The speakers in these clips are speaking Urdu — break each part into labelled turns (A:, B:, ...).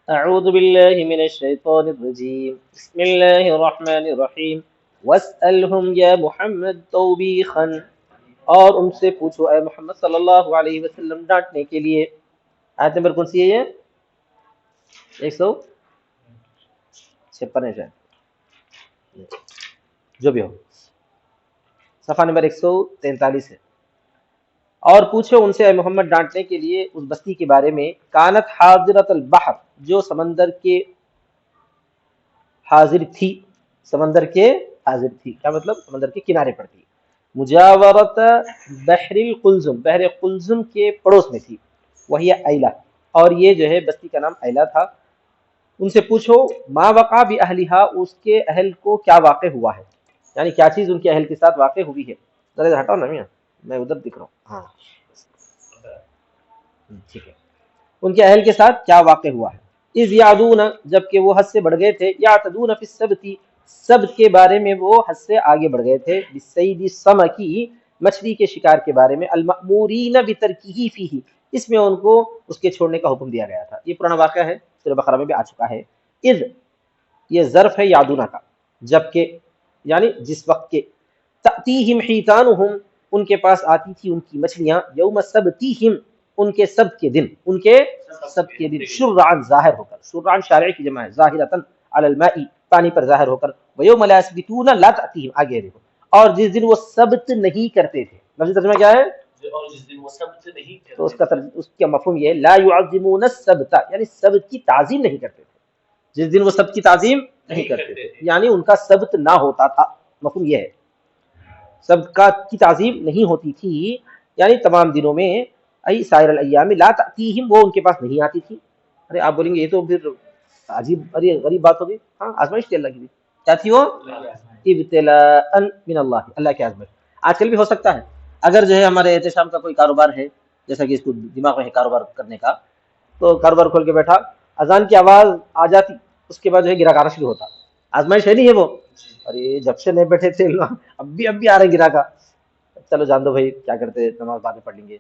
A: اعوذ باللہ من الشیطان الرجیم بسم اللہ الرحمن الرحیم واسألہم یا محمد توبیخا، اور ان سے پوچھو اے محمد صلی اللہ علیہ وسلم ڈانٹنے کے لیے۔ آیت نمبر کون سی ہے یہ؟ 156 ہے شاید، جو بھی ہو، صفحہ نمبر 143 ہے۔ اور پوچھو ان سے اے محمد ڈانٹنے کے لیے اس بستی کے بارے میں، کانت حاضرۃ البحر، جو سمندر کے حاضر تھی، سمندر کے حاضر تھی، کیا مطلب؟ سمندر کے کنارے پر تھی۔ مجاورت بحر القلزم، بحر قلزم کے پڑوس میں تھی۔ وہی ایلہ، اور یہ جو ہے بستی کا نام ایلہ تھا۔ ان سے پوچھو ما وقع باہلھا، اس کے اہل کو کیا واقع ہوا ہے، یعنی کیا چیز ان کے اہل کے ساتھ واقع ہوئی ہے۔ ذرا ادھر ہٹاؤ نا میاں، میں ادھر دکھ رہا ہوں، ہاں ٹھیک ہے۔ ان کے اہل کے ساتھ کیا واقع ہوا ہے۔ اذ یعدون، جبکہ وہ حد سے بڑھ گئے تھے، یعتدون فی السبت، سبت کے بارے میں وہ حد سے آگے بڑھ گئے تھے، بالصید السمکی، مچھلی کے شکار کے بارے میں، المأمورین بترکہ فیہ، اس میں ان کو اس کے چھوڑنے کا حکم دیا گیا تھا۔ یہ پرانا واقعہ ہے، سورہ بقرہ میں بھی آ چکا ہے۔ اذ، یہ ظرف ہے یعدون کا، جبکہ یعنی جس وقت کے، تأتیہم حیتانہم، ان کے پاس آتی تھی ان کی مچھلیاں، یوم سبتیہم، ان کے سبت کے دن، ان کے سبت کے دن، شرعن ظاہر ہو کر، شرعن شارع کی جمع ہے، ظاہرۃ علی الماء، پانی پر ظاہر ہو کر، ویوم لا یسبتون لا تأتیہم، آگے دیکھو، اور جس دن وہ سبت نہیں کرتے تھے، لفظی ترجمہ کیا ہے؟
B: اور جس دن وہ سبت نہیں کرتے،
A: تو اس کا مفہوم یہ ہے لا یعظمون السبت، یعنی سبت کی تعظیم نہیں کرتے تھے، جس دن وہ سبت کی تعظیم نہیں کرتے تھے، یعنی ان کا سبت نہ ہوتا تھا، مفہوم یہ ہے، سبت کی تعظیم نہیں ہوتی تھی، یعنی تمام دنوں میں، ای سائر الایام لا تأتیہم، وہ ان کے پاس نہیں آتی تھی۔ ارے آپ بولیں گے یہ تو پھر عجیب غریب بات ہوگی، ہاں آزمائش تھی اللہ کی، کیا تھی وہ؟ ابتلاء من اللہ، اللہ کی آزمائش۔ آج کل بھی ہو سکتا ہے، اگر جو ہے ہمارے احتشام کا کوئی کاروبار ہے، جیسا کہ اس کو دماغ میں ہے کاروبار کرنے کا، تو کاروبار کھول کے بیٹھا، اذان کی آواز آ جاتی، اس کے بعد جو ہے گراہک آنا شروع ہوتا، آزمائش ہے نہیں ہے وہ؟ ارے جب سے نہیں بیٹھے تھے اب بھی آ رہے ہیں گراہک، چلو جان دو بھائی، کیا کرتے، نماز بعد میں پڑھ لیں گے،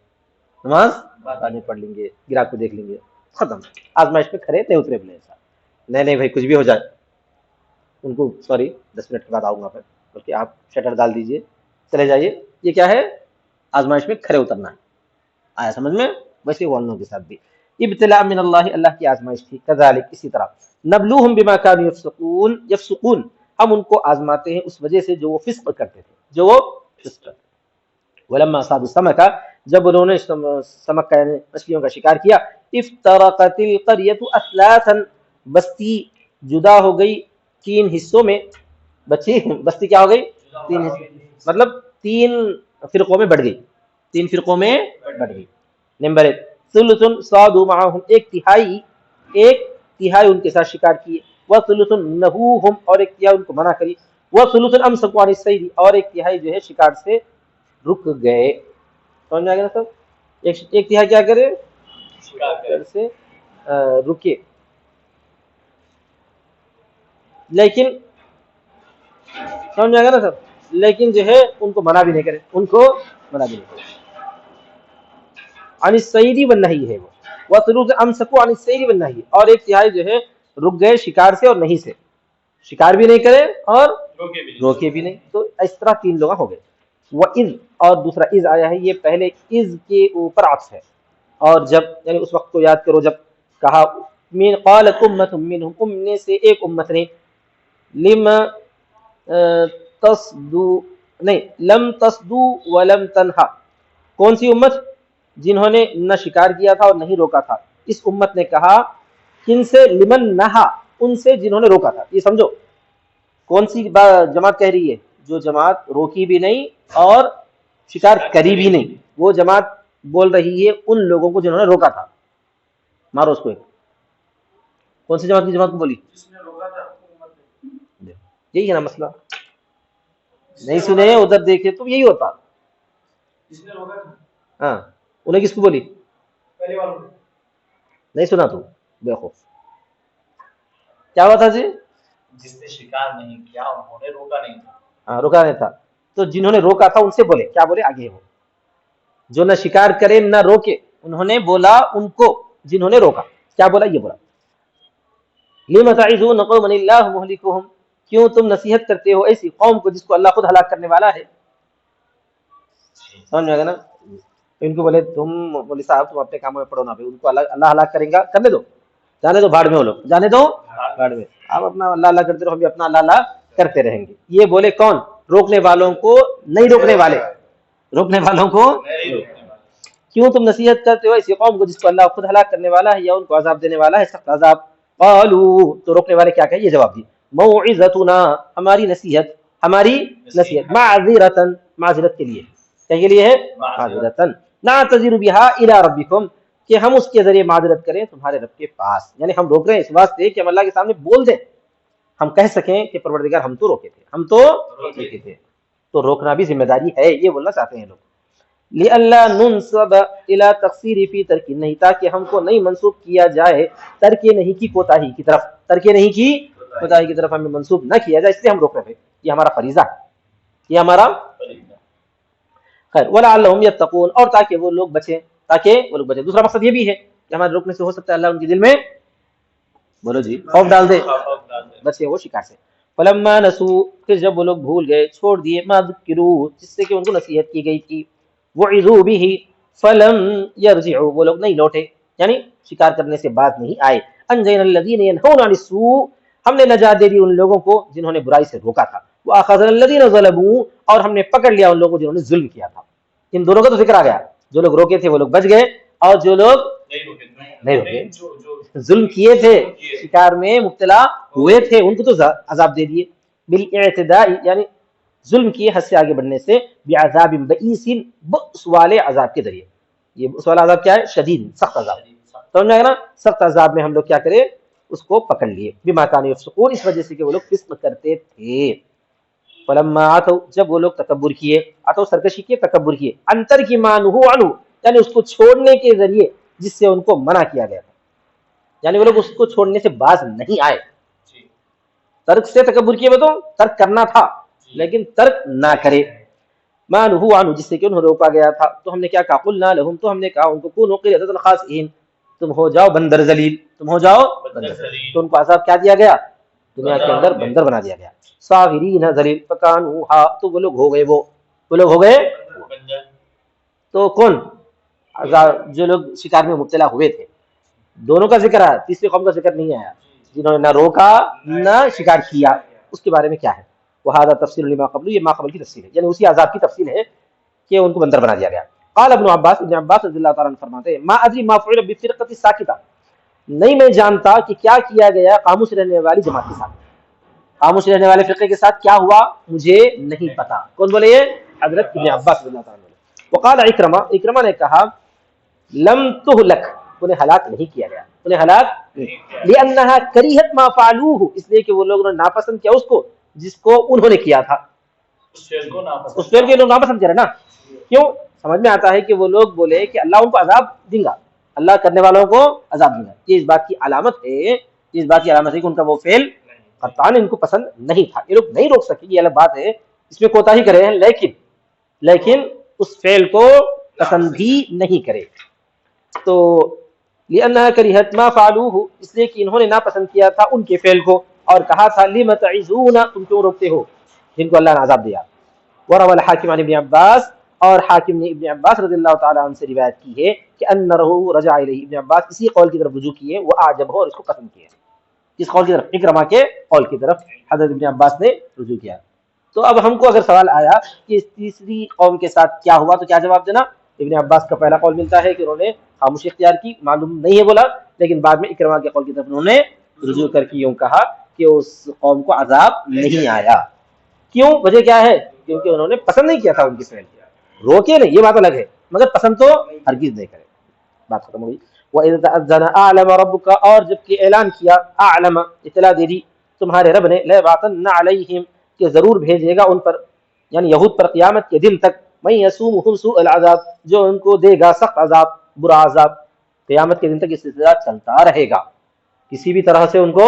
A: نماز بعد میں پڑھ لیں گے، گراہک کو دیکھ لیں گے، ختم، آزمائش میں کھڑے نہیں اترے بلے ایسا، نہیں بھائی کچھ بھی ہو جائے، ان کو سوری 10 منٹ کے بعد آؤں گا پھر، بلکہ آپ شٹر ڈال دیجئے، چلے جائیے، یہ کیا ہے؟ آزمائش میں کھڑے اترنا ہے، آیا سمجھ میں؟ ویسے والوں کے ساتھ بھی ابتلاء من اللہ، اللہ کی آزمائش تھی، کذالک اسی طرح، نبلوہم بما کانوا یفسقون، ہم ان کو آزماتے ہیں اس وجہ سے جو وہ فسق کرتے تھے، جو وہ فسق کرتے تھے۔ ولما صادوا السمك، جب انہوں نے سمک کا یعنی مچھلیوں کا شکار کیا، افترقت القریۃ اثلاثا، بستی جدا ہو گئی 3 حصوں میں، بستی کیا ہو گئی؟ 3 حصوں، مطلب 3 فرقوں میں بڑھ گئی، 3 فرقوں میں بڑھ گئی۔ نمبر 1، ثلث صادوا معهم، ایک تہائی ان کے ساتھ شکار کیے، وثلث نهوهم، اور ایک تہائی ان کو منع کری، وثلث امسكوا عن الصيد، اور ایک تہائی جو ہے شکار سے رک گئے۔ سمجھ میں آ گیا نا سب؟ ایک تہائی کیا کرے؟ شکار سے رکے، لیکن سمجھ میں آ گیا نا سب؟ لیکن جو ہے ان کو منع بھی نہیں کرے، ان کو منع بھی نہیں کرے، عن الصید والنہی ہے وہ، وثلث امسكوا عن الصید والنہی، اور ایک تہائی جو ہے رک گئے شکار سے اور نہیں سے، شکار بھی نہیں کرے اور روکے بھی نہیں، تو اس طرح 3 لوگ ہو گئے۔ وَإِذْ، اور دوسرا اذ آیا ہے، یہ پہلے اذ کے اوپر عطف ہے، اور جب یعنی اس وقت کو یاد کرو جب کہا، من قالت امۃ منہم، ام نے سے ایک امت نے، لم تصدو نہیں لم تصدو ولم تنہا، کون سی امت؟ جنہوں نے نہ شکار کیا تھا اور نہیں روکا تھا، اس امت نے کہا، کن سے؟ لمن نہا، ان سے جنہوں نے روکا تھا۔ یہ سمجھو کون سی جماعت کہہ رہی ہے؟ جو جماعت روکی بھی نہیں اور شکار کری بھی نہیں، وہ جماعت بول رہی ہے ان لوگوں کو جنہوں نے روکا تھا۔ مارو اس کو ایک، کون سی جماعت کی جماعت کو بولی؟ یہی ہے نا مسئلہ، نہیں سنے ادھر دیکھے تو یہی ہوتا، ہاں انہیں کس کو بولی؟ نہیں سنا تو دیکھو کیا ہوا تھا جی؟
B: جس نے شکار نہیں کیا انہوں نے روکا نہیں تھا،
A: ہاں روکا نہیں تھا، تو جنہوں نے روکا تھا ان سے بولے، کیا بولے آگے؟ وہ جو نہ شکار کرے نہ روکے، انہوں نے بولا ان کو جنہوں نے روکا، کیا بولا؟ یہ بولا لم تعظون قوما اللہ مہلکہم، کیوں تم نصیحت کرتے ہو ایسی قوم کو جس کو اللہ خود ہلاک کرنے والا ہے. سمجھ میں آ گیا نا. ان کو بولے تم مولوی صاحب تم اپنے کاموں میں پڑھو نا، ان کو اللہ ہلاک کرے گا، کرنے دو، جانے دو بھاڑ میں، وہ لوگ جانے دو بھاڑ میں، آپ اپنا اللہ اللہ کرتے رہو، ہم بھی اپنا اللہ اللہ کرتے رہیں گے. یہ بولے کون؟ روکنے والوں کو نہیں روکنے والے، روکنے والوں کو. کیوں تم نصیحت کرتے ہو ایسی قوم کو جس کو اللہ خود ہلاک کرنے والا ہے یا ان کو عذاب دینے والا ہے، سخت عذاب. قالوا، تو روکنے والے کیا کہیں؟ یہ جواب دی، موعظتنا، ہماری نصیحت، ہماری نصیحت، معذرتن، معذرت کے لیے، کیا کے لیے ہے؟ معذرتن، نعتذر بها الى ربکم، کہ ہم اس کے ذریعے معذرت کریں تمہارے رب کے پاس. یعنی ہم روک رہے ہیں اس واسطے کہ ہم اللہ کے سامنے بول دیں، ہم کہہ سکیں کہ پروردگار ہم تو روکے تھے، ہم تو روکے تھے. تو روکنا بھی ذمہ داری ہے، یہ بولنا چاہتے ہیں لوگ. لئلا ننسب الى تقصیر فی ترک نہیں، تاکہ ہم کو نہیں منسوب کیا جائے ترک نہیں کی کوتاہی کی طرف، ترک نہیں کی کوتاہی کی طرف ہمیں منسوب نہ کیا جائے، اس لیے ہم روک رہے ہیں، یہ ہمارا فریضہ ہے، یہ ہمارا خیر. ولعلہم یتقون، اور تاکہ وہ لوگ بچیں، تاکہ وہ لوگ بچیں. دوسرا مقصد یہ بھی ہے کہ ہمارے روکنے سے ہو سکتا ہے اللہ ان کے دل میں، بولو جی، خوف ڈال دے، بچے وہ شکار سے. فلما نسوا، پھر جب وہ لوگ بھول گئے، چھوڑ دیے، ما ذکروا، جس سے کہ ان کو نصیحت کی گئی تھی، وعظوا به فلم يرجعوا، وہ لوگ نہیں لوٹے، یعنی شکار کرنے سے باز نہیں آئے. انجینا الذین ینہون عن السوء، ہم نے نجات دے دی ان لوگوں کو جنہوں نے برائی سے روکا تھا. واخذنا الذین ظلموا، اور ہم نے پکڑ لیا ان لوگوں کو جنہوں نے ظلم کیا تھا. ان دونوں کا تو ذکر آ گیا، جو لوگ روکے تھے وہ لوگ بچ گئے، اور جو لوگ نہیں روکے، ظلم کیے تھے، شکار میں مبتلا ہوئے تھے، ان کو تو عذاب دے دیے. بالاعتداء، یعنی ظلم کیے حد سے آگے بڑھنے سے، بعذاب بئیس، بؤس والے عذاب کے ذریعے. یہ بؤس والا عذاب کیا ہے؟ شدید، سخت عذاب. سمجھ آئے نا؟ سخت عذاب میں ہم لوگ کیا کرے؟ اس کو پکڑ لیے. بما كانوا يفسقون، اس وجہ سے کہ وہ لوگ فسق کرتے تھے. فلما آتوا، جب وہ لوگ تکبر کیے، آتوا سرکشی کیے، تکبر کیے، انتر کی ما نہوا عنہ، یعنی اس کو چھوڑنے کے ذریعے جس سے ان کو منع کیا گیا تھا، یعنی وہ لوگ اس کو چھوڑنے سے باز نہیں آئے. ترک سے تکبر کیے، تو ترک کرنا تھا لیکن ترک نہ کرے. ما نہوا عنہ، جس سے کہ انہیں روکا گیا تھا. تو ہم نے کیا کہا؟ قلنا لهم، تو ہم نے کہا ان کو، کونوا قردۃ خاسئین، تم ہو جاؤ بندر ذلیل، تم ہو جاؤ بندر ذلیل. تو ان کو عذاب کیا دیا گیا؟ دنیا کے اندر بندر بنا دیا گیا. صاغرین ذلیل، فکانوہا، تو وہ لوگ ہو گئے، وہ لوگ ہو گئے. تو کون؟ جو لوگ شکار میں مبتلا ہوئے تھے. دونوں کا ذکر ہے، تیسری قوم کا ذکر نہیں آیا، جنہوں نے نہ روکا نہ شکار کیا. اس کے بارے میں کیا ہے؟ وہذا تفسیر لما قبل، یہ ما قبل کی تفسیر ہے، یعنی اسی عذاب کی تفسیر ہے کہ ان کو بندر بنا دیا گیا. قال ابن عباس، ابن عباس رضی اللہ تعالیٰ عنہ فرماتے ہیں، ما ادری ما فعل بالفرقۃ الساکتہ، نہیں میں جانتا کہ کیا کیا گیا خاموش رہنے والی جماعت کے ساتھ، خاموش رہنے والے فرقے کے ساتھ کیا ہوا مجھے نہیں پتا. کون بولے؟ یہ حضرت ابن عباس رضی اللہ تعالیٰ عنہ. وقال اکرمہ، اکرمہ نے کہا، لم تہلک، انہیں ہلاک نہیں کیا گیا، انہیں ہلاک لأنہا کریہت ما فعلوہ، اس لیے کہ وہ لوگوں نے ناپسند کیا اس کو جس کو انہوں نے کیا تھا. اس فعل کے لوگ ناپسند کرے نا. کیوں؟ سمجھ میں آتا ہے کہ وہ لوگ بولے کہ اللہ ان کو عذاب دیں گا، اللہ کرنے والوں کو عذاب دیں گا. یہ اس بات کی علامت ہے، اس بات کی علامت ہے کہ ان کا وہ فعل قطعاً ان کو پسند نہیں تھا. یہ لوگ نہیں روک سکے، یہ الگ بات ہے، اس میں کوتاہی کرے ہیں، لیکن اس فعل کو پسند بھی نہیں کرے. تو لأنها كرهت ما فعلوه، اس لیے کہ انہوں نے ناپسند کیا تھا ان کے فعل کو، اور کہا تھا لم تعظون، تم کیوں روکتے ہو جن کو اللہ نے عذاب دیا. وروى الحاکم عن ابن عباس، اور حاکم نے ابن عباس رضی اللہ تعالیٰ عنہ سے روایت کی ہے کہ انہ رجع الیہ، ابن عباس اسی قول کی طرف رجوع کیے، وہ اعجبہ، اور اس کو پسند کیا. کس قول کی طرف؟ اکرمہ کے قول کی طرف حضرت ابن عباس نے رجوع کیا. تو اب ہم کو اگر سوال آیا کہ اس تیسری قوم کے ساتھ کیا ہوا، تو کیا جواب دینا؟ ابن عباس کا پہلا قول ملتا ہے کہ انہوں نے خاموشی اختیار کی، معلوم نہیں ہے بولا، لیکن بعد میں اکرمہ کے قول کی طرف انہوں نے رجوع کر کے یوں کہا کہ اس قوم کو عذاب نہیں آیا. کیوں؟ وجہ کیا ہے؟ کیونکہ انہوں نے پسند نہیں کیا تھا ان کی فعل. روکے نہیں، یہ بات الگ ہے، مگر پسند تو ہرگز نہیں کرے. بات ختم ہو گئی. وَإِذْ تَأَذَّنَ أَعْلَمَ رَبُّكَ، اور جب کہ اعلان کیا، اعلم اطلاع دے دی تمہارے رب نے، لَيَبْعَثَنَّ عَلَيْهِمْ، کہ ضرور بھیجے گا ان پر، یعنی یہود پر قیامت کے دن تک، مَن يَسُومُهُمْ سُوءَ الْعَذَابِ، جو ان کو دے گا سخت عذاب، برا عذاب. قیامت کے دن تک یہ سلسلہ چلتا رہے گا، کسی بھی طرح سے ان کو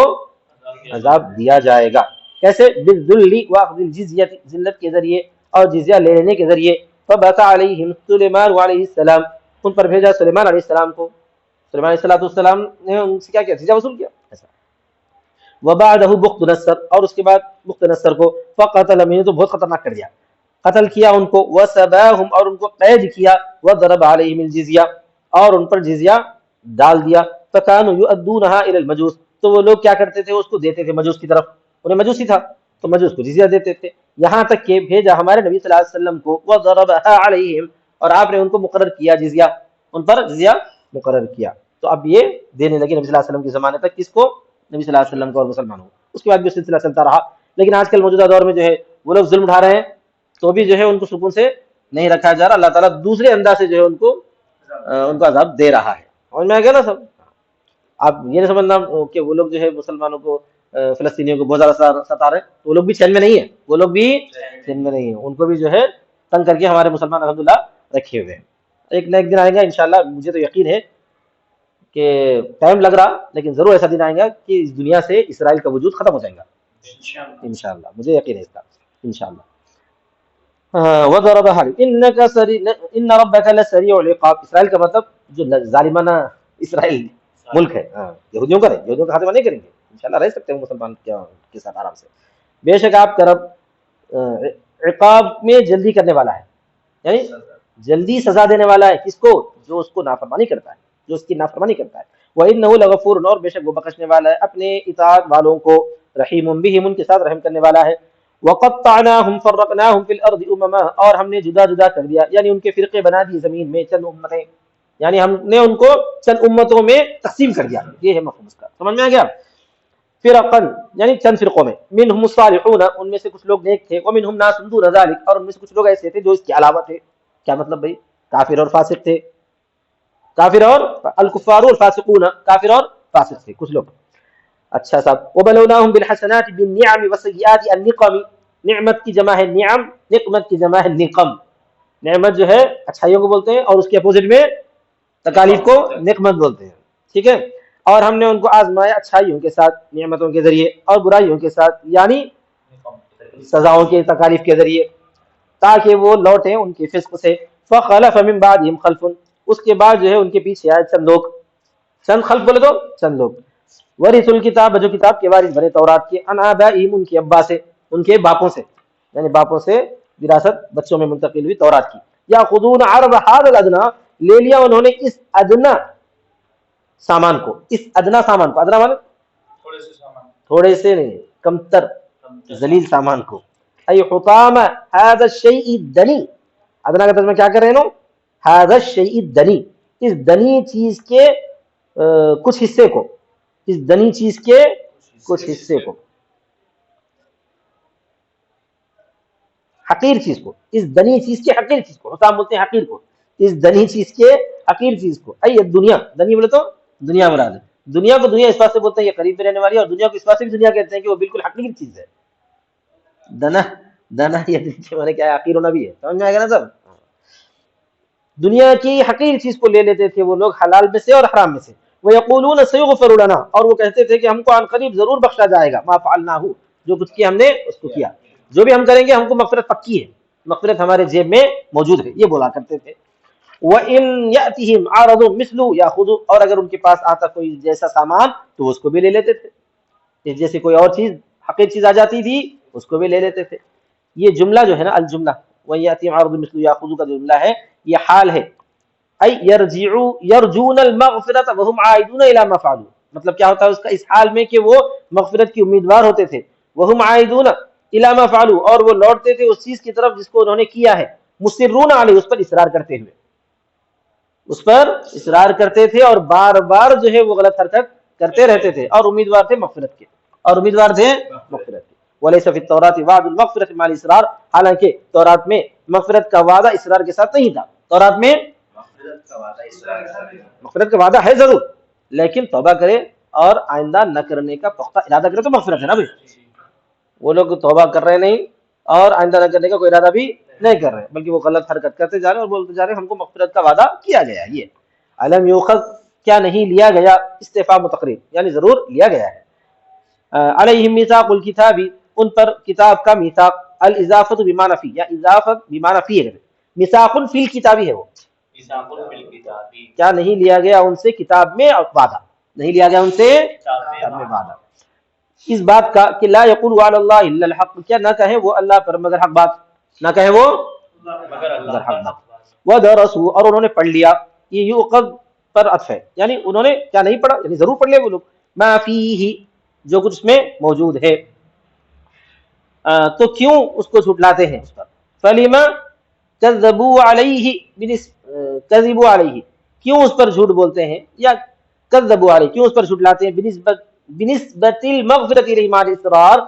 A: عذاب دیا جائے گا. کیسے؟ بالذل واخذ الجزیہ، ذلت کے ذریعے اور جزیہ لینے کے ذریعے. فبعث علیہم سلیمان علیہ السلام، ان پر بھیجا سلیمان علیہ السلام کو. سلیمان علیہ السلام نے ان سے کیا کیا؟ جزیہ وصول کیا. ایسا وبعدہ بخت نصر، اور اس کے بعد بخت نصر کو، فقتل میں نے تو بہت خطرناک کر دیا، قتل کیا ان کو، وسباہم اور ان کو قید کیا، وضرب علیہم الجزیہ اور ان پر جزیہ ڈال دیا، فکانوا یؤدونہا الی المجوس، تو وہ لوگ کیا کرتے تھے، اس کو دیتے تھے مجوس کی طرف، انہیں مجوسی تھا تو مجوس کو جزیہ دیتے تھے، یہاں تک کہ بھیجا ہمارے نبی صلی اللہ علیہ وسلم کو، وضربہا علیہم اور آپ نے ان کو مقرر کیا جزیہ، ان پر جزیہ مقرر کیا، تو اب یہ دینے لگے نبی صلی اللہ علیہ وسلم کے زمانے تک، کس کو؟ نبی صلی اللہ علیہ وسلم کو اور مسلمانوں کو، اس کے بعد بھی سلسلہ چلتا رہا، لیکن آج کل موجودہ دور میں جو ہے وہ لوگ ظلم اٹھا رہے ہیں، تو بھی جو ہے ان کو سکون سے نہیں رکھا جا رہا، اللہ تعالیٰ دوسرے انداز سے جو ہے ان کو عذاب دے رہا ہے، اور میں کہا نا سب، آپ یہ نہیں سمجھنا کہ وہ لوگ جو ہے مسلمانوں کو فلسطینیوں کو بہت زیادہ ستا رہے ہیں، تو وہ لوگ بھی چین میں نہیں ہیں، وہ لوگ بھی چین میں نہیں ہیں، ان کو بھی جو ہے تنگ کر کے ہمارے مسلمان الحمدللہ رکھے ہوئے ہیں، ایک نہ ایک دن آئے گا انشاءاللہ، مجھے تو یقین ہے کہ ٹائم لگ رہا لیکن ضرور ایسا دن آئے گا کہ اس دنیا سے اسرائیل کا وجود ختم ہو جائے گا انشاءاللہ، مجھے یقین ہے اس کا انشاءاللہ۔ وضرب حال ان ربک لسریع العقاب، اسرائیل کا مطلب جو ظالمانہ اسرائیل ملک ہے، یہودیوں کا ہے، یہودیوں کا خاتمہ نہیں کریں گے انشاءاللہ، رہ سکتے ہیں مسلمان کے ساتھ آرام سے، بے شک آپ کا رب عقاب میں جلدی کرنے والا ہے، یعنی جلدی سزا دینے والا ہے، کس کو؟ جو اس کو نافرمانی کرتا ہے، جو اس کی نافرمانی کرتا ہے، وَإِنَّهُ لَغَفُورٌ اور بے شک وہ بخشنے والا ہے اپنے اطاعت والوں کو، رحیم بہم ان کے ساتھ رحم کرنے والا ہے، وَقَطَّعْنَاهُمْ فَرَّقْنَاهُمْ فِي الْأَرْضِ أُمَمًا اور ہم نے جدا جدا کر دیا، یعنی ان کے فرقے بنا دیے زمین میں، چند امتیں، یعنی ہم نے ان کو چند امتوں میں تقسیم کر دیا، یہ ہے مفہوم اس کا، سمجھ میں آ گیا؟ فرقاً یعنی چند فرقوں میں، منہم الصالحون ان میں سے کچھ لوگ نیک تھے، ومنہم ناس دون ذلک اور ان میں سے کچھ لوگ ایسے تھے جو اس کے علاوہ تھے، کیا مطلب بھائی؟ کافر اور فاسق تھے، کافر اور الکفار والفاسقون، کافر اور فاسق تھے کچھ لوگ، اچھا صاحب، وبلوناہم بالحسنات بالنعم والسیئات النقم، نعمت کی جمع ہے نعم، نقمت کی جمع ہے نقم، نعمت جو ہے اچھائیوں کو بولتے ہیں اور اس کے اپوزٹ میں تکالیف کو نقمت بولتے ہیں، ٹھیک ہے، اور ہم نے ان کو آزمایا اچھائیوں کے ساتھ نعمتوں کے ذریعے اور برائیوں کے ساتھ یعنی سزاؤں کے تکالیف کے ذریعے، تاکہ وہ لوٹیں ان کے فسق سے، فخلف من بعدہم خلف اس کے بعد جو ہے ان کے پیچھے آئے چند لوگ، چند خلف بولے تو چند لوگ، ورثوا الکتاب جو کتاب کے وارث بنے تورات کے، عن آبائہم ان کے ابا سے، ان کے باپوں سے، یعنی باپوں سے وراثت بچوں میں منتقل ہوئی تورات کی، یاخذون عرض هذا الادنی لے لیا انہوں نے اس ادنا سامان کو، اس ادنا سامان کو، ادنا مانے
B: تھوڑے سے سامان،
A: تھوڑے سے نہیں، کمتر ذلیل سامان کو، ای حطام هذا الشیء الدنی، ادنا کا ترجمہ کیا کر رہے ہیں؟ هذا الشیء الدنی، اس دنی چیز کے کچھ حصے کو، اس دنی چیز کے کچھ حصے کو، حقیر چیز کو، اس دنی چیز کے حقیر چیز کو، حطام بولتے ہیں حقیر کو، اس دنی چیز کے حقیر چیز کو، ای دنیا، دنی بولے تو دنیا مراد ہے، دنیا کو دنیا اس بات سے بولتے ہیں یہ قریب میں رہنے والی ہے، اور دنیا کو اس بات سے بھی دنیا کہتے ہیں کہ وہ بالکل حقیر چیز ہے، دنا، دنا یہ دیکھیے مانے کیا ہے، حقیر ہونا بھی ہے، سمجھ میں آئے گا نا سب، دنیا کی حقیر چیز کو لے لیتے تھے وہ لوگ، حلال میں سے اور حرام میں سے، وَيَقُولُونَ سَيُغْفَرُ لَنَا اور وہ کہتے تھے کہ ہم کو عن قریب ضرور بخشا جائے گا، مَا فَعَلْنَاهُ جو کچھ کیا ہم نے اس کو کیا، جو بھی ہم کریں گے ہم کو مغفرت پکی ہے، مغفرت ہمارے جیب میں موجود ہے، یہ بولا کرتے تھے، وَإِن يَأْتِهِمْ عَرَضٌ مِثْلُهُ يَأْخُذُوا اور اگر ان کے پاس آتا کوئی جیسا سامان تو اس کو بھی لے لیتے تھے، جیسے کوئی اور چیز حقیر چیز آ جاتی تھی اس کو بھی لے لیتے تھے، یہ جملہ جو ہے نا الجملہ وَإِن يَأْتِهِمْ عَرَضٌ مِثْلُهُ يَأْخُذُوا کا جو جملہ ہے یہ حال ہے، ای یرجون المغفرۃ وهم عائدون الی ما فعلوا، مطلب کیا ہوتا ہے اس کا اس حال میں کہ وہ مغفرت کی امیدوار ہوتے تھے، وهم عائدون الی ما فعلوا اور وہ لوٹتے تھے اس چیز کی طرف جس کو انہوں نے کیا ہے، مصرون علیہ اس پر اصرار کرتے ہوئے، اس پر اصرار کرتے تھے اور بار بار جو ہے وہ غلط حرکت کرتے رہتے تھے، اور امیدوار تھے مغفرت کے، اور امیدوار تھے مغفرت کے، ولیس فی التوراۃ وعد المغفرۃ مع الاصرار حالانکہ تورات میں مغفرت کا وعدہ اصرار کے ساتھ نہیں تھا، تورات میں مغفرت کا وعدہ ہے ضرور لیکن توبہ کرے اور آئندہ نہ کرنے کا پختہ ارادہ کرے تو مغفرت ہے نا بھائی، وہ لوگ توبہ کر رہے نہیں اور آئندہ نہ کرنے کا کوئی ارادہ بھی نہیں کر رہے بلکہ وہ غلط حرکت کرتے جا رہے ہیں اور بولتے جا رہے ہیں ہم کو مغفرت کا وعدہ کیا گیا ہے، یہ علم یوخذ کیا نہیں لیا گیا، استفہام تقریر یعنی ضرور لیا گیا ہے، علیہم میثاق الکتاب ان پر کتاب کا میثاق، الاضافت بمعنی فی یا اضافت بمعنی فی ہے، میثاق فی الکتاب ہے، وہ کیا نہیں لیا گیا ان سے کتاب میں وعدہ، نہیں لیا گیا ان سے کتاب میں وعدہ، اس بات کا کہ لا یقول علی اللہ الا الحق، کیا نہ کہیں وہ اللہ پر مگر حق بات، نہ کہیں وہ
B: مگر اللہ
A: مگر
B: پر
A: حق بات. ودرسوا، اور انہوں نے پڑھ لیا، یہ یوقظ پر عطف ہے، یعنی انہوں نے کیا نہیں پڑھا، یعنی ضرور پڑھ لیا وہ لوگ، ما فیہ، جو کچھ اس میں موجود ہے. تو کیوں اس کو جھٹلاتے ہیں اس پر، فلما کذبوا علیہ کذبوا علیہ، کیوں اس پر جھوٹ بولتے ہیں، یا کذبوا علیہ کیوں اس پر جھٹلاتے ہیں، بنسبت المغفرۃ الیہ مع الاصرار،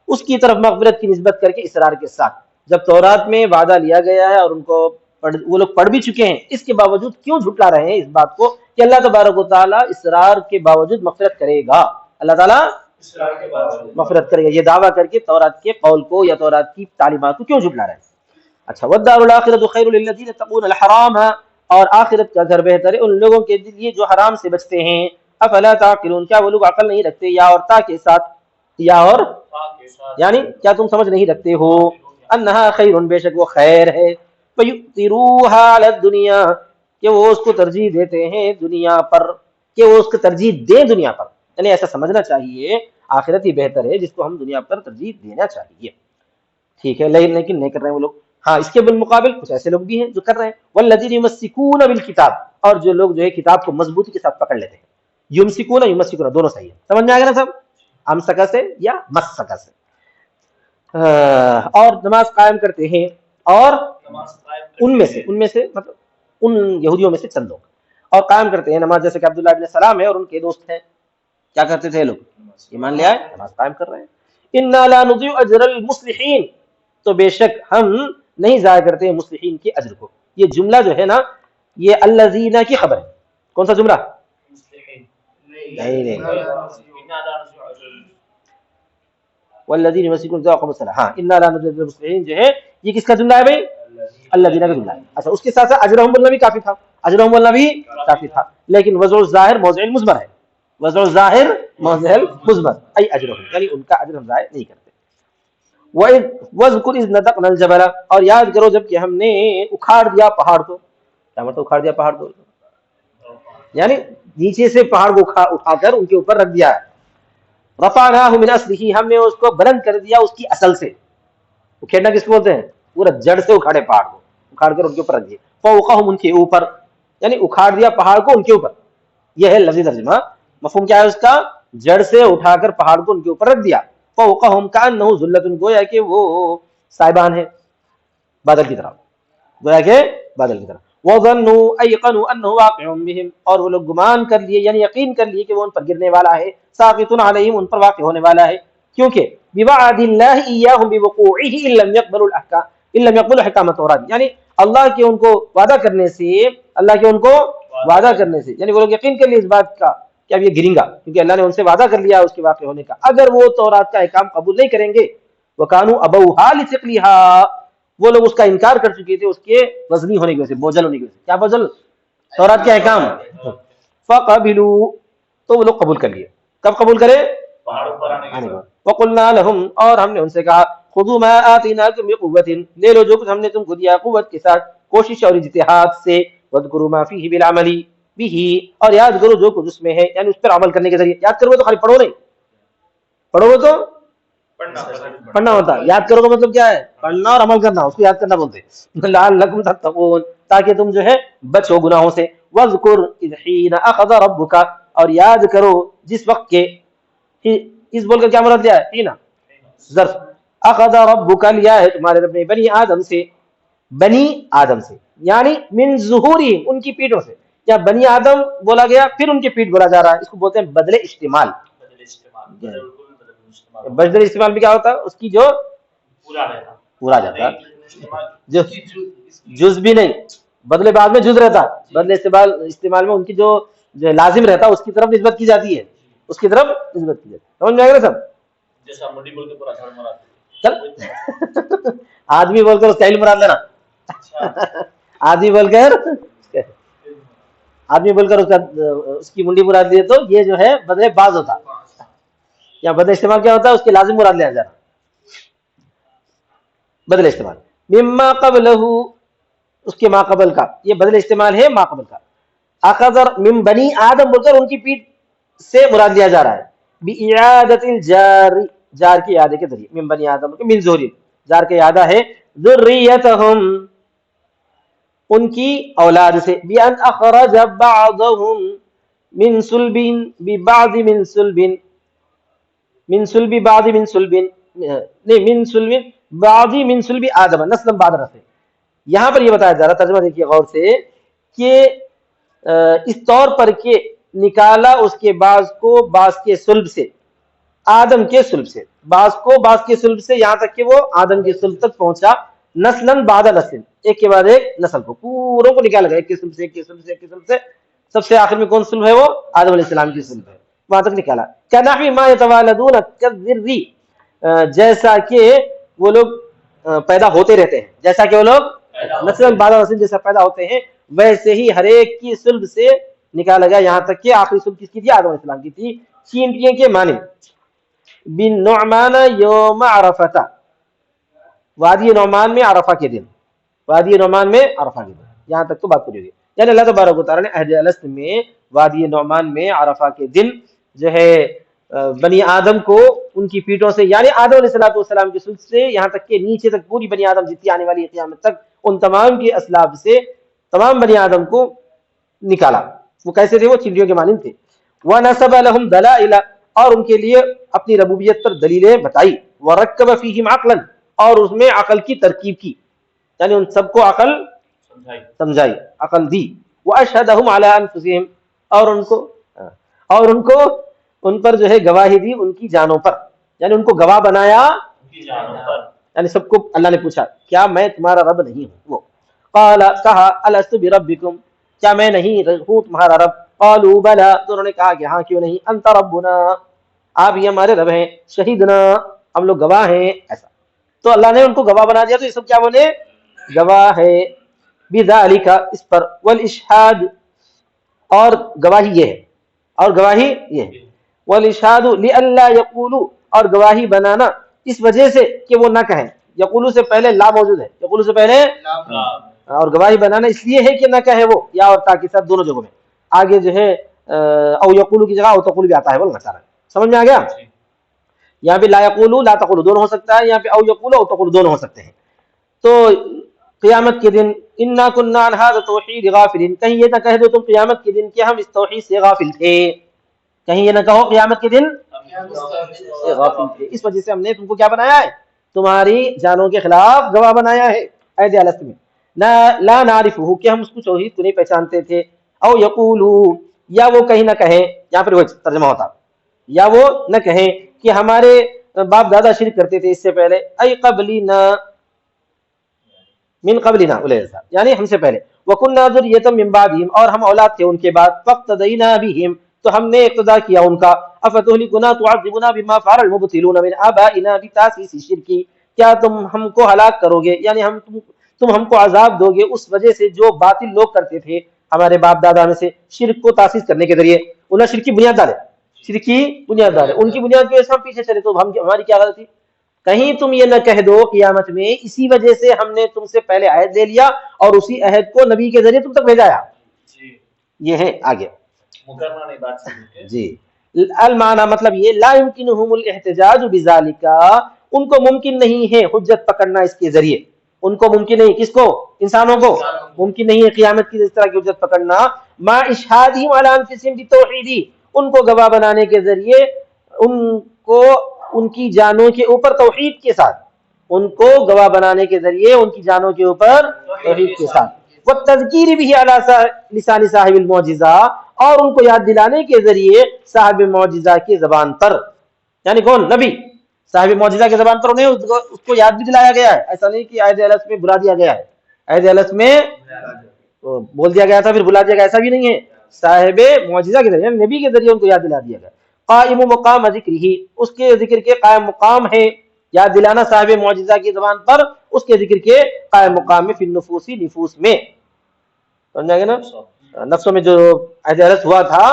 A: اس کی طرف مغفرت کی نسبت کر کے اصرار کے ساتھ. جب تورات میں وعدہ لیا گیا ہے اور ان کو وہ لوگ پڑھ بھی چکے ہیں، اس کے باوجود کیوں جھٹلا رہے ہیں اس بات کو کہ اللہ تبارک و تعالیٰ اصرار کے باوجود مغفرت کرے گا، اللہ تعالیٰ
B: اسرار کے باوجود
A: مغفرت کرے گا، یہ دعویٰ کر کے تورات کے قول کو یا تورات کی تعلیمات کو کیوں جھٹلا رہے ہیں. اچھا، والدار الاخرۃ خیر للذین یتقون الحرام، اور آخرت کا گھر بہتر ہے ان لوگوں کے لیے جو حرام سے بچتے ہیں. افلا تعقلون، کیا وہ لوگ عقل نہیں رکھتے، یا اور تا کے ساتھ، یا اور
B: کے ساتھ
A: یعنی کیا تم سمجھ نہیں رکھتے ہو، انہا خیر، بے شک وہ خیر ہے، فیؤثروها علی الدنیا، کہ وہ اس کو ترجیح دیتے ہیں دنیا پر، کہ وہ اس کو ترجیح دیں دنیا پر، یعنی ایسا سمجھنا چاہیے آخرت ہی بہتر ہے جس کو ہم دنیا پر ترجیح دینا چاہیے. ٹھیک ہے، لیکن نہیں کر رہے ہیں وہ لوگ. ہاں، اس کے بالمقابل کچھ ایسے لوگ بھی ہیں جو کر رہے ہیں، والذین یمسکون بالکتاب، اور جو لوگ جو ہے کتاب کو مضبوطی کے ساتھ پکڑ لیتے ہیں. یمسکون یمسکون دونوں صحیح ہے، سمجھ میں آ گیا نا سب، امسکا سے یا مسکا سے. اور نماز قائم کرتے ہیں، اور
B: نماز قائم
A: ان میں سے مطلب ان یہودیوں میں سے چند لوگ اور قائم کرتے ہیں نماز، جیسے کہ عبداللہ ابن سلام ہے اور ان کے دوست ہیں، کیا کرتے تھے لوگ، ایمان لے آئے، نماز قائم کر رہے ہیں. انا لا نضيع اجر المصلحین، تو بے شک ہم نہیں ضائع کرتے ہیں مصلحین کے اجر کو. یہ جملہ جو ہے نا، یہ الذین کی خبر ہے. کون سا جملہ؟ نہیں والذین یمسکون ذاقم الصلاۃ، ہاں، انا لا نضيع اجر المصلحین جو ہے یہ کس کا جملہ ہے بھائی، الذین کا جملہ ہے. اچھا، اس کے ساتھ ساتھ اجرہم بولنا بھی کافی تھا، اجرہم بولنا بھی کافی تھا، لیکن وضع الظاہر موضع المضمر ہے، وضع الظاہر موضع المضمر، ای اجرہم، یعنی ان کا اجر ہم ضائع نہیں کرتے. وَاذْكُرْ إِذْ نَتَقْنَا الْجَبَلَ، اور یاد کرو جب کہ ہم نے اکھاڑ دیا پہاڑ کو. کیا مطلب اکھاڑ دیا پہاڑ کو، یعنی نیچے سے پہاڑ کو اٹھا کر ان کے اوپر رکھ دیا. رفعناہ من اصلہ، ہم نے اس کو بلند کر دیا اس کی اصل سے. اکھیڑنا کس کو بولتے ہیں، پورا جڑ سے اکھاڑے پہاڑ کو، اکھاڑ کر ان کے اوپر رکھ دیا. فوقہم، ان کے اوپر، یعنی اکھاڑ دیا پہاڑ کو ان کے اوپر. یہ ہے لفظی ترجمہ. مفہوم کیا ہے اس کا، جڑ سے اٹھا کر پہاڑ کو ان کے اوپر رکھ دیا. فوقہم کأنہ ظلۃ، گویا کہ وہ صائبان ہے بادل کی طرح، گویا کہ بادل کی طرح. وظنوا ایقنوا انہ واقع بہم، اور وہ لوگ گمان کر لیے یعنی یقین کر لیے کہ وہ ان پر گرنے والا ہے. ساقط علیہم، ان پر واقع ہونے والا ہے، کیونکہ بوعد اللہ ایاہم بوقوعہ ان لم یقبلوا الاحکام، ان لم یقبلوا احکام التوراۃ، یعنی اللہ کے ان کو وعدہ کرنے سے، اللہ کے ان کو وعدہ کرنے سے، یعنی وہ لوگ یقین کر لیے اس بات کا کہ اب یہ گریں گا، کیونکہ اللہ نے ان سے وعدہ کر لیا اس کے واقع ہونے کا. اگر وہ تورات کا احکام قبول نہیں کریں گے، وَكَانُوا أَبَوْهَا لِثِقْلِهَا، وہ لوگ اس کا انکار کر چکے تھے اس کے وزنی ہونے کی وجہ سے، بوجھل ہونے کی وجہ سے. کیا بوجھل؟ تورات کے احکام. فَقَبِلُوا، تو وہ لوگ قبول کر لیے. کب قبول کرے؟
B: پہاڑوں پر آنے کے بعد.
A: وَقُلْنَا لَهُمْ، اور ہم نے ان سے کہا، خُذُوا مَا آتَيْنَاكُمْ بِقُوَّةٍ، لے لو جو کچھ ہم نے تم کو دیا قوت کے ساتھ، کوشش اور اجتہاد سے. وَاذْكُرُوا مَا فِيهِ بِالْعَمَلِ بِهِ، اور یاد کرو جو کچھ اس میں ہے، یعنی اس پر عمل کرنے کے ذریعے. یاد کرو تو خالی پڑھو نہیں، پڑھو گے تو پڑھنا ہوتا. یاد کرو کا مطلب کیا ہے، پڑھنا اور عمل کرنا، اس کو یاد کرنا بولتے. لعلکم تتقون، تاکہ تم جو ہے بچو گناہوں سے. واذکر اذ حین اخذ ربک، اور یاد کرو جس وقت کے، اس بول کر کیا مراد لیا ہے، حین ظرف، اخذ ربک لیا ہے تمہارے رب نے، بنی آدم سے، بنی آدم سے، یعنی من ظہورہم، ان کی پیٹھوں سے. یا بنی آدم بولا گیا پھر ان کی پیٹھ بولا جا رہا ہے، اس کو بولتے ہیں بدل استعمال. بدل استعمال بھی کیا ہوتا ہے، اس کی جو پورا جاتا، جو جز بھی نہیں، بدلے بعد میں جز رہتا، بدلے استعمال میں ان کی جو لازم رہتا اس کی طرف نسبت کی جاتی ہے، اس کی طرف نسبت کی جاتی ہے. سمجھ میں آئے گا سب؟
B: جیسا منڈی بول کے پورا گھر مراد
A: چل آدمی بول کر اس کا علم مراد لینا، آدمی بول کر اس کی منڈی مراد لیے تو یہ جو ہے بدلے باز ہوتا، یا بدل استعمال کیا ہوتا ہے، اس کے لازم مراد لیا جانا. بدل استعمال مما قبلہ، اس کے ما قبل کا، یہ بدل استعمال ہے ما قبل کا. اخذ من بنی آدم بول کر ان کی پیٹھ سے مراد لیا جا رہا ہے، بِإِعَادَةِ الْجَارِ جار کی اعادے کے ذریعے من بنی آدم کے من ظہور جار کا اعادہ ہے ذریتہم ان کی اولاد سے بِأَنْ أَخْرَجَ بَعْضَهُمْ من سلب ببعض من سلب من سلب بعض من سلب نہیں من سلب بعض من سلب آدم نسلا بعد رفع. یہاں پر یہ بتایا جا رہا ترجمہ دیکھیے غور سے کہ اس طور پر کہ نکالا اس کے بعض کو بعض کے سلب سے آدم کے سلب سے بعض کو بعض کے سلب سے یہاں تک کہ وہ آدم کے سلب تک پہنچا نسلاً بعد نسل ایک کے بعد ایک نسل کو پوروں کو نکالا گیا ایک کے سلب سے ایک کے سلب سے ایک کے سلب سے سب سے آخر میں کون سلب ہے وہ آدم علیہ السلام کی سلب ہے وہاں تک نکالا کَنَحْوِ مَا يَتَوَالَدُونَ كَالذِّرِّ جیسا کہ وہ لوگ پیدا ہوتے رہتے ہیں جیسا کہ وہ لوگ نسل بعد نسل جیسا پیدا ہوتے ہیں ویسے ہی ہر ایک کی سلب سے نکالا گیا یہاں تک کہ آخری سلب کس کی تھی آدم علیہ السلام کی تھی چینٹیاں کے معنی بن نعمان یوم عرفہ وادی نعمان میں عرفہ کے دن وادی نعمان میں عرفہ کے دن یہاں تک تو بات پوری ہوئی یعنی اللہ تبارک و تعالیٰ نے عہد الست میں وادی نعمان میں عرفہ کے دن جو ہے بنی آدم کو ان کی پیٹوں سے یعنی آدم علیہ السلام کے سلب سے یہاں تک کہ نیچے تک پوری بنی آدم جتنی آنے والی قیامت تک ان تمام کے اسلاب سے تمام بنی آدم کو نکالا وہ کیسے تھے وہ چنڈیوں کے مانند تھے وَنَسَبَ لَهُمْ دَلَائِلَ اور ان کے لیے اپنی ربوبیت پر دلیلیں بتائی وَرَكَّبَ فِيهِمْ عَقْلًا اور اس میں عقل کی ترکیب کی یعنی ان سب کو عقل سمجھائی عقل دی وَأَشْهَدَهُمْ عَلَىٰ أَنفُسِهِمْ اور ان کو ان پر جو ہے گواہی دی ان کی جانوں پر یعنی ان کو گواہ بنایا یعنی سب کو اللہ نے پوچھا کیا میں تمہارا رب نہیں ہوں وہ قال کہا الست بربکم کیا میں نہیں ہوں تمہارا رب قالوا بلا تو انہوں نے کہا کہ ہاں کیوں نہیں انت ربنا آپ ہی ہمارے رب ہیں شہیدنا ہم لوگ گواہ ہیں ایسا تو اللہ نے ان کو گواہ بنا دیا تو یہ سب کیا بولے گواہ ہے بذالک اس پر والاشہاد اور گواہی یہ ہے اور گواہی یہ ہے والاشہاد لئلا یقولوا اور گواہی بنانا اس وجہ سے کہ وہ نہ کہیں یقولو سے پہلے لا موجود ہے یقولو سے پہلے اور گواہی بنانا اس لیے ہے کہ نہ کہے وہ یا اور تاکہ سب دونوں جگہوں میں آگے جو ہے او یقولو کی جگہ او تقولو بھی آتا ہے بولنا چاہ رہا ہے سمجھ میں آ گیا یہاں پہ لا یقولو لا تقولو دونوں ہو سکتا ہے یہاں پہ او یقولو او تقولو دونوں ہو سکتے ہیں تو قیامت کے دن انا کنا عن هذا التوحید غافلین کہیں یہ نہ کہہ دو تم قیامت کے دن کہ ہم اس توحید سے غافل تھے کہیں یہ نہ کہو قیامت کے دن غافل تھے اس وجہ سے ہم نے تم کو کیا بنایا ہے تمہاری جانوں کے خلاف گواہ بنایا ہے عہد الست میں لا نعرفہ کہ ہم اس کو توحید کو نہیں پہچانتے تھے او یقولو یا وہ کہیں نہ کہیں یہاں پر وہ ترجمہ ہوتا یا وہ نہ کہیں کہ ہمارے باپ دادا شرک کرتے تھے اس سے پہلے ای قبلنا من قبلنا یعنی ہم سے پہلے وکننا ذریۃ من بعدہم اور ہم اولاد تھے ان کے بعد فاقتدینا بہم تو ہم نے اقتدا کیا ان کا افتہلکنا تعذبنا بما فعل المبطلون من آبائنا بتاسیس الشرک کیا تم ہم کو ہلاک کرو گے یعنی تم ہم کو عذاب دو گے اس وجہ سے جو باطل لوگ کرتے تھے ہمارے باپ دادا میں سے شرک کو تاسیس کرنے کے ذریعے انہیں شرک کی بنیاد ڈالے شرک کی بنیاد ڈالے ان کی بنیاد پہ ہم پیچھے چلے تو ہماری کیا غلطی کہیں تم یہ نہ کہہ دو قیامت میں اسی وجہ سے ہم نے تم سے پہلے عہد لے لیا اور اسی عہد کو نبی کے ذریعے تم تک بھیجایا یہ ہے آگے جی المعنی مطلب یہ لا يمكنهم الاحتجاج بذلك ان کو ممکن نہیں ہے حجت پکڑنا اس کے ذریعے ان کو ممکن نہیں کس کو انسانوں کو ممکن نہیں ہے قیامت کی اس طرح کی حجت پکڑنا ما اشهادهم على انفسهم بالتوحید ان کو گواہ بنانے کے ذریعے ان کو ان کی جانوں کے اوپر توحید کے ساتھ ان کو گواہ بنانے کے ذریعے ان کی جانوں کے اوپر توحید کے ساتھ والتذکیر به على لسان صاحب المعجزہ اور ان کو یاد دلانے کے ذریعے صاحب معجزہ کی زبان پر یعنی کون نبی صاحب معجزہ کی زبان پر انہیں اس کو یاد بھی دلایا گیا ہے ایسا نہیں کہ عہد الست میں بلا دیا گیا ہے عہد الست میں بول دیا گیا تھا پھر بلا دیا گیا ایسا بھی نہیں ہے صاحب معجزہ کے ذریعے نبی کے ذریعے ان کو یاد دلا دیا گیا قائم مقام ذکرہ اس کے ذکر کے قائم مقام ہے یاد دلانا صاحب معجزہ کی زبان پر اس کے ذکر کے قائم مقام میں فی النفوس نفوس میں سمجھا گیا نا نفسوں میں جو عہد الست ہوا تھا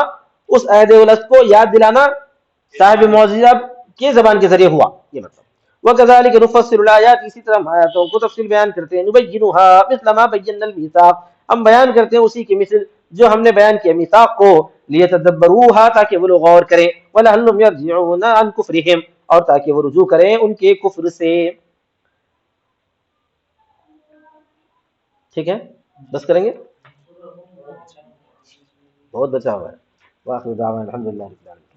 A: اس عہد الست کو یاد دلانا صاحب معجزہ کے زبان کے ذریعے ہوا یہ مطلب وَكَذَلِكَ نُفَصِّلُ الْآيَاتِ اسی طرح ہم آیاتوں کو تفصیل بیان کرتے ہیں نُبَيِّنُهَا مِثْلَ مَا بَيَّنَّا الْمِيثَاقَ ہم بیان کرتے ہیں اسی کے مثل جو ہم نے بیان کیا میثاق کو، لیتدبروها تاکہ وہ لوگ غور کریں، ولعلهم يرجعون عن كفرهم اور تاکہ وہ رجوع کریں ان کے کفر سے. ٹھیک ہے، بس کریں گے، بہت بچا ہوا ہے. واخر دعوانا الحمدللہ رب العالمین.